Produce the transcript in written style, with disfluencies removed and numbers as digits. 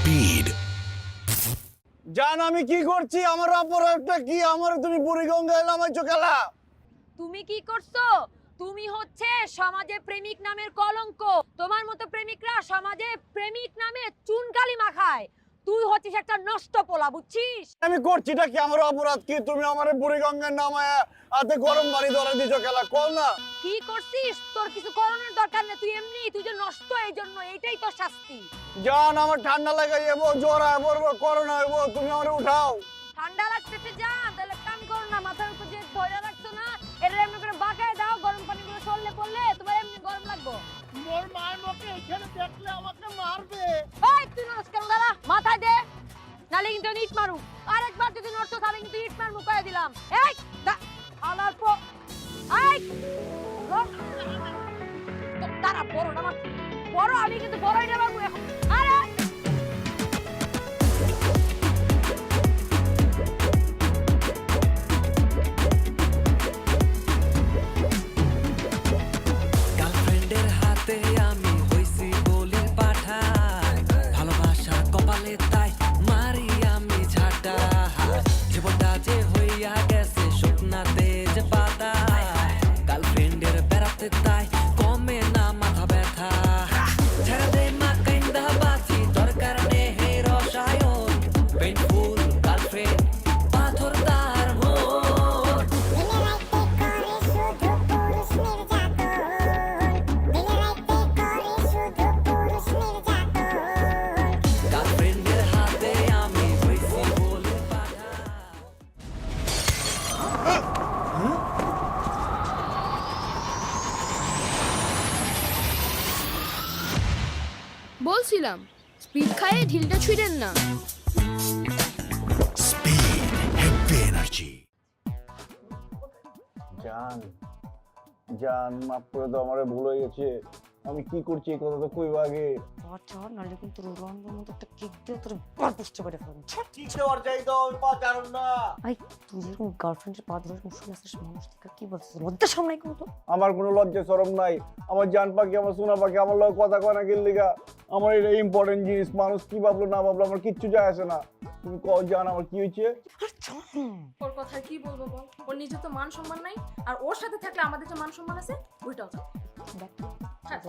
Speed. জান আমি কি করছি, আমার অপরাধটা কি? আমার তুমি বুড়িগঙ্গায় নামাইছো খেলা। তুমি কি করছো? তুমি হচ্ছে সমাজে প্রেমিক নামের কলঙ্ক। তোমার মতো প্রেমিকরা সমাজে প্রেমিক নামে চুনকালি মাখায়। তুই হচ্ছিস একটা নষ্ট পোলা, বুঝছিস? আমি করছিটা কি? আমার অপরাধ কি? তুমি আমার বুড়িগঙ্গায় নামায় হাতে গরম পানি ধরে দিছো খেলা, কল না। কি করছিস? তোর কিছু করানোর দরকার নেই, তুই এমনি তুই যে নষ্ট, এই জন্য এইটাই তোর শাস্তি। জান আমার ঠান্ডা লাগে যাবো, জ্বর পড়বো, করোনা হইব, তুমি আমার উঠাও। ঠান্ডা লাগতেছে জান, তাহলে কাম করো না, মাথার উপর যে ধরে রাখছো না এটা এমনি করে বাঁকায় দাও, গরম পানিগুলো সরলে পড়লে তোমার এমনি গরম লাগবে। মোর মায়ের মুখে এখানে দেখলে আমাকে মারবে। এই তুই নমস্কার দাঁড়া, মাথায় দে, নালে কিন্তু ইট মারু। আরেকবার যদি নড়ছো তাহলে কিন্তু ইট মারমু কয়ে দিলাম। এই আলার পো এই তারা বড় না বড়, আমি কিন্তু বড়ই না বাবু এখন। আরে গার্লফ্রেন্ডের হাতে আমি হইছি বলি পাঠা, ভালোবাসা কপালে তাই মারি আমি ঝাঁটা। জীবনটা যে হইয়া গেছে শুকনা তেজ পাতা, গার্লফ্রেন্ডের বেড়াতে তাই কমে না মাথা ব্যথা। ছেড়ে দে মা কাইন্দা বাঁচি, দরকার নেই হে রসায়ন। পেইনফুল গার্লফ্রেন্ড পাথর তার মন। গার্লফ্রেন্ডের হাতে আমি হইছি বলে পাঠা। বলছিলাম স্পিড খায়ে ঢিলটা ছুঁড়েন না। Speed heavy energy. জান জান মাফ করে দাও, আমারে ভুল হয়ে গেছে। আমি কি করছি এই কথা তো কইবা আগে। চল নালে কিন্তু রোলান্ডোর মতো একটা কিক দিয়ে তোর পা পুষ্ট করে ফেলবো। কি দেওয়ার চাই দাও, আমি পা জানুন না। আই তুই যেরকম গার্লফ্রেন্ডের পা ধরে শুনে আসছিস, মানুষ থেকে কি বলছিস? লজ্জা সামনে কিন্তু আমার কোনো লজ্জা শরম নাই। আমার জান পাখি, আমার সোনা পাখি আমার লগে কথা কয় না গেলিগা। আমার এটা ইম্পর্টেন্ট জিনিস, মানুষ কি ভাবলো না ভাবলো আমার কিচ্ছু যায় আসে না। তুমি কও জান আমার কি হয়েছে? ওর কথা কি বলবো বল? ওর নিজে তো মান সম্মান নাই, আর ওর সাথে থাকলে আমাদের যে মান সম্মান আছে ওইটাও তো। দেখ